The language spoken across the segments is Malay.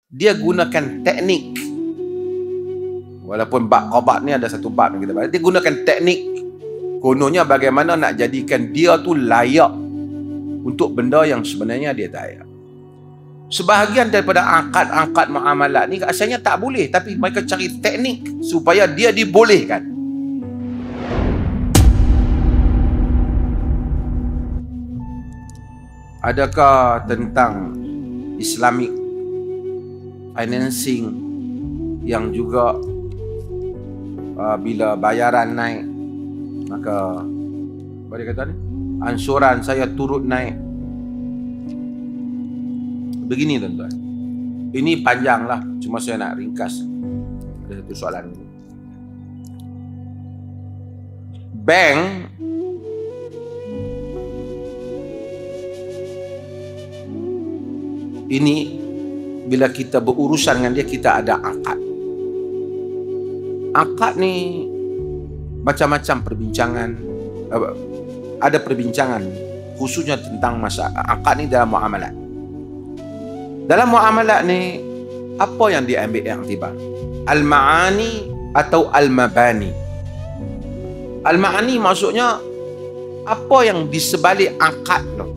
dia gunakan teknik. Walaupun bab qabat ni ada satu bab yang kita bahas, dia gunakan teknik. Kononnya bagaimana nak jadikan dia tu layak untuk benda yang sebenarnya dia tak layak. Sebahagian daripada angkat-angkat muamalat ni asalnya tak boleh, tapi mereka cari teknik supaya dia dibolehkan. Adakah tentang Islamic financing yang juga bila bayaran naik, maka apa dia kata ni, ansuran saya turut naik. Begini tuan-tuan, ini panjang lah, cuma saya nak ringkas. Ada satu soalan ini. Bank ini bila kita berurusan dengan dia, kita ada akad. Akad ni macam-macam perbincangan, ada perbincangan khususnya tentang masalah akad ni dalam muamalat. Dalam muamalat ni, apa yang diambil iktibar? Al-ma'ani atau al-mabani. Al-ma'ani maksudnya apa yang di sebalik akad tu,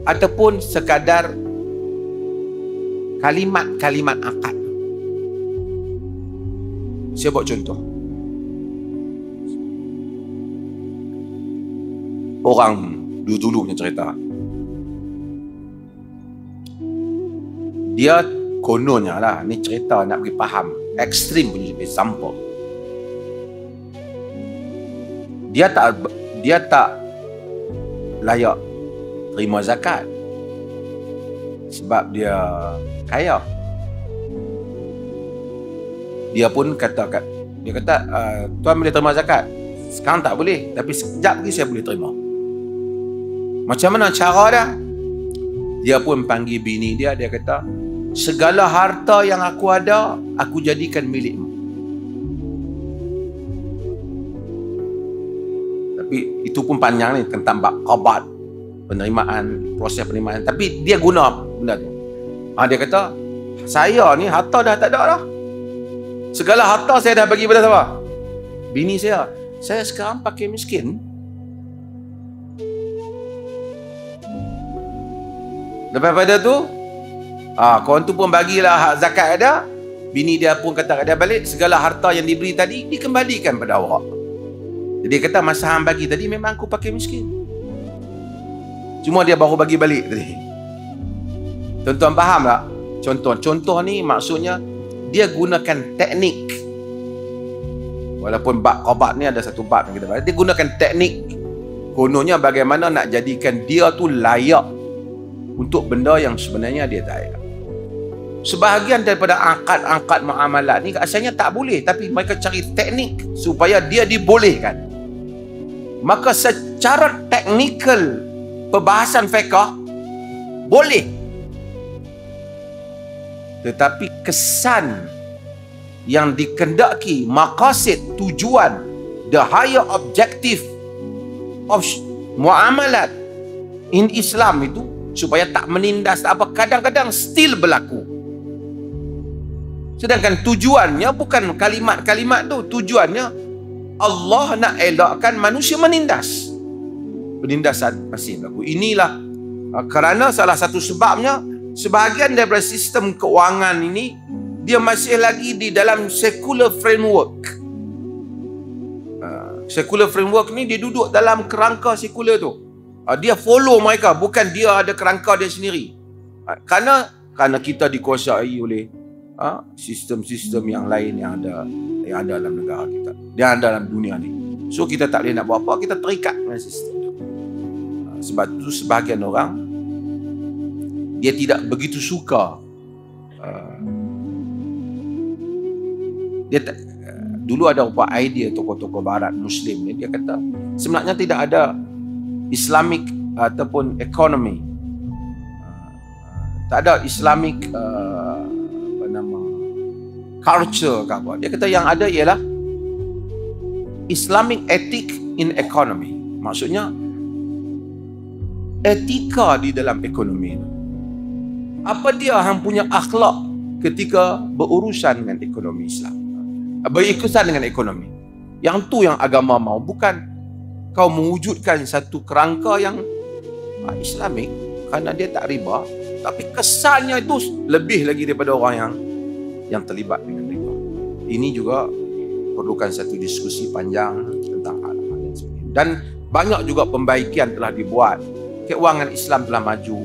ataupun sekadar kalimat-kalimat akad. Saya buat contoh. Orang dulu punya cerita, dia kononnya lah, ni cerita nak bagi faham, ekstrim punya example. Dia tak layak terima zakat sebab dia kaya. Dia pun kata, tuan boleh terima zakat. Sekarang tak boleh, tapi sekejap lagi saya boleh terima. Macam mana cara dia? Dia pun panggil bini dia, dia kata, segala harta yang aku ada, aku jadikan milikmu. Tapi itu pun panjang ni, tentang bab qabat, penerimaan, proses penerimaan. Tapi dia guna benda tu. Dia kata, saya ni harta dah tak ada dah. Segala harta saya dah bagi pada siapa? Bini saya. Saya sekarang pakai miskin. Lepas pada tu, kawan tu pun bagilah hak zakat ada. Bini dia pun kata dia balik, segala harta yang diberi tadi dikembalikan pada awak. Jadi dia kata, masa hang bagi tadi memang aku pakai miskin, cuma dia baru bagi balik tadi. Tuan-tuan faham tak? Contoh ni maksudnya dia gunakan teknik. Walaupun bab qabat ni ada satu bab yang kita bahas, dia gunakan teknik. Kononnya bagaimana nak jadikan dia tu layak untuk benda yang sebenarnya dia tak layak. Sebahagian daripada angkat-angkat muamalat ni asalnya tak boleh, tapi mereka cari teknik supaya dia dibolehkan. Maka secara teknikal perbahasan fiqh boleh, tetapi kesan yang dikendaki, maqasid, tujuan, the higher objective of muamalat in Islam itu supaya tak menindas, tak apa, kadang-kadang still berlaku. Sedangkan tujuannya bukan kalimat-kalimat tu, tujuannya Allah nak elakkan manusia menindas. Penindasan masih berlaku. Inilah kerana salah satu sebabnya sebahagian daripada sistem keuangan ini dia masih lagi di dalam secular framework. Secular framework ni dia duduk dalam kerangka sekular tu. Dia follow mereka, bukan dia ada kerangka dia sendiri. Kerana kita dikuasai oleh sistem-sistem yang lain yang ada dalam negara kita, yang ada dalam dunia ni. So kita tak boleh nak buat apa, kita terikat dengan sistem tu. Sebab tu sebahagian orang dia tidak begitu suka. Dulu ada beberapa idea tokoh-tokoh barat Muslim ni, dia kata sebenarnya tidak ada Islamic ataupun ekonomi, tak ada Islamic culture ke apa. Dia kata yang ada ialah Islamic ethic in economy. Maksudnya etika di dalam ekonomi. Apa dia hang punya akhlak ketika berurusan dengan ekonomi Islam, berurusan dengan ekonomi. Yang tu yang agama mau, bukan kau mewujudkan satu kerangka yang Islamik kerana dia tak riba, tapi kesannya itu lebih lagi daripada orang yang terlibat dengan riba. Ini juga perlukan satu diskusi panjang tentang hal-hal yang seperti ini. Dan banyak juga pembaikan telah dibuat. Keuangan Islam telah maju,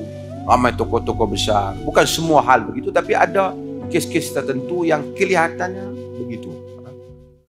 ramai tokoh-tokoh besar. Bukan semua hal begitu, tapi ada kes-kes tertentu yang kelihatannya begitu.